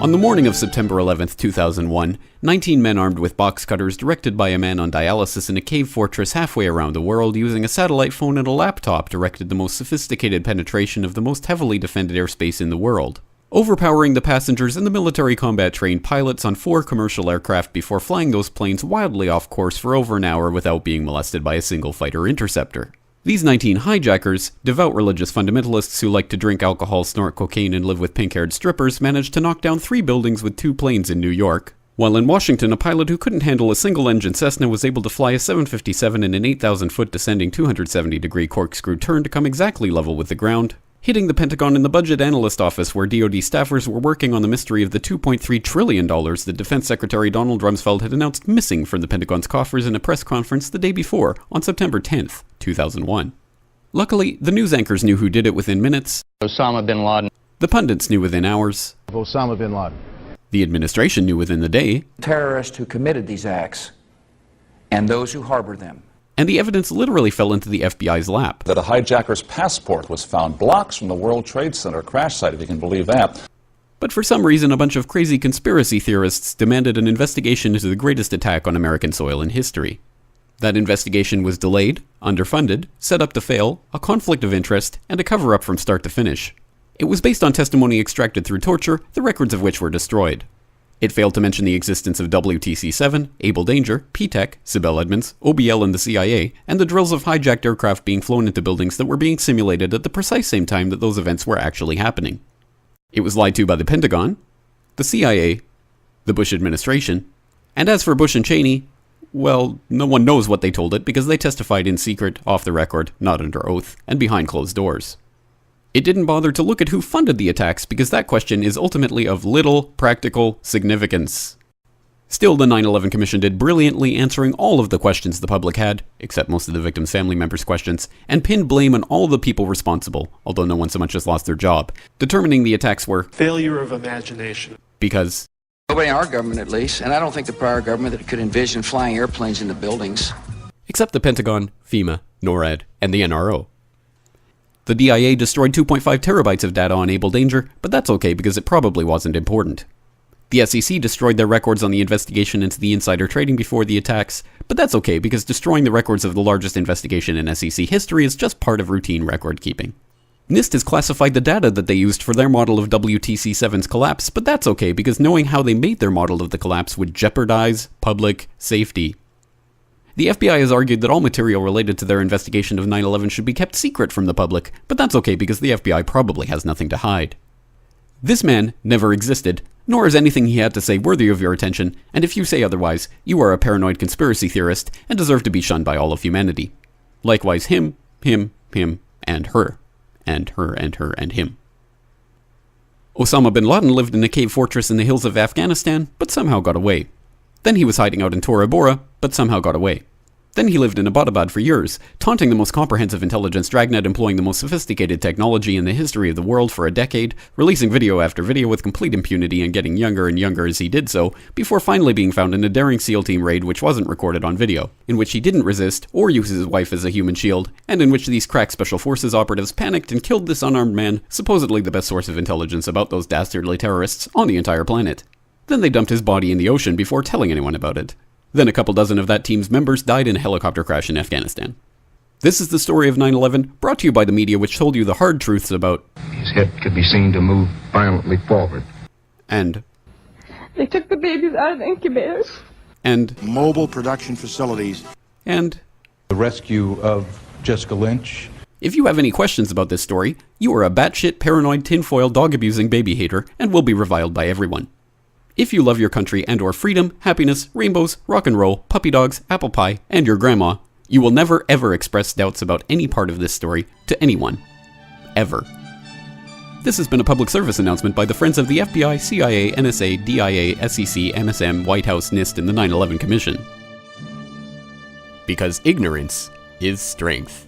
On the morning of September 11, 2001, 19 men armed with box cutters directed by a man on dialysis in a cave fortress halfway around the world using a satellite phone and a laptop directed the most sophisticated penetration of the most heavily defended airspace in the world, overpowering the passengers and the military combat trained pilots on 4 commercial aircraft before flying those planes wildly off course for over an hour without being molested by a single fighter interceptor. These 19 hijackers, devout religious fundamentalists who like to drink alcohol, snort cocaine, and live with pink-haired strippers, managed to knock down 3 buildings with 2 planes in New York, while in Washington a pilot who couldn't handle a single-engine Cessna was able to fly a 757 in an 8,000-foot descending 270-degree corkscrew turn to come exactly level with the ground, hitting the Pentagon in the budget analyst office where DoD staffers were working on the mystery of the $2.3 trillion that Defense Secretary Donald Rumsfeld had announced missing from the Pentagon's coffers in a press conference the day before, on September 10th, 2001. Luckily, the news anchors knew who did it within minutes. Osama bin Laden. The pundits knew within hours. Osama bin Laden. The administration knew within the day. Terrorists who committed these acts and those who harbor them. And the evidence literally fell into the FBI's lap. That a hijacker's passport was found blocks from the World Trade Center crash site, if you can believe that. But for some reason, a bunch of crazy conspiracy theorists demanded an investigation into the greatest attack on American soil in history. That investigation was delayed, underfunded, set up to fail, a conflict of interest, and a cover-up from start to finish. It was based on testimony extracted through torture, the records of which were destroyed. It failed to mention the existence of WTC-7, Able Danger, P-TECH, Sibel Edmonds, OBL and the CIA, and the drills of hijacked aircraft being flown into buildings that were being simulated at the precise same time that those events were actually happening. It was lied to by the Pentagon, the CIA, the Bush administration, and as for Bush and Cheney, well, no one knows what they told it because they testified in secret, off the record, not under oath, and behind closed doors. It didn't bother to look at who funded the attacks because that question is ultimately of little practical significance. Still, the 9/11 Commission did brilliantly answering all of the questions the public had, except most of the victims' family members' questions, and pinned blame on all the people responsible, although no one so much as lost their job, determining the attacks were failure of imagination. Because nobody in our government, at least, and I don't think the prior government that could envision flying airplanes into buildings. Except the Pentagon, FEMA, NORAD, and the NRO. The DIA destroyed 2.5 terabytes of data on Able Danger, but that's okay because it probably wasn't important. The SEC destroyed their records on the investigation into the insider trading before the attacks, but that's okay because destroying the records of the largest investigation in SEC history is just part of routine record keeping. NIST has classified the data that they used for their model of WTC-7's collapse, but that's okay because knowing how they made their model of the collapse would jeopardize public safety. The FBI has argued that all material related to their investigation of 9/11 should be kept secret from the public, but that's okay because the FBI probably has nothing to hide. This man never existed, nor is anything he had to say worthy of your attention, and if you say otherwise, you are a paranoid conspiracy theorist and deserve to be shunned by all of humanity. Likewise him, and her, and her, and her, and him. Osama bin Laden lived in a cave fortress in the hills of Afghanistan, but somehow got away. Then he was hiding out in Tora Bora, but somehow got away. Then he lived in Abbottabad for years, taunting the most comprehensive intelligence dragnet employing the most sophisticated technology in the history of the world for a decade, releasing video after video with complete impunity and getting younger and younger as he did so, before finally being found in a daring SEAL team raid which wasn't recorded on video, in which he didn't resist or use his wife as a human shield, and in which these crack special forces operatives panicked and killed this unarmed man, supposedly the best source of intelligence about those dastardly terrorists on the entire planet. Then they dumped his body in the ocean before telling anyone about it. Then a couple dozen of that team's members died in a helicopter crash in Afghanistan. This is the story of 9/11, brought to you by the media which told you the hard truths about his head could be seen to move violently forward. And they took the babies out of the incubators. And mobile production facilities. And the rescue of Jessica Lynch. If you have any questions about this story, you are a batshit paranoid tinfoil dog-abusing baby hater and will be reviled by everyone. If you love your country and or freedom, happiness, rainbows, rock and roll, puppy dogs, apple pie, and your grandma, you will never ever express doubts about any part of this story to anyone. Ever. This has been a public service announcement by the Friends of the FBI, CIA, NSA, DIA, SEC, MSM, White House, NIST, and the 9/11 Commission. Because ignorance is strength.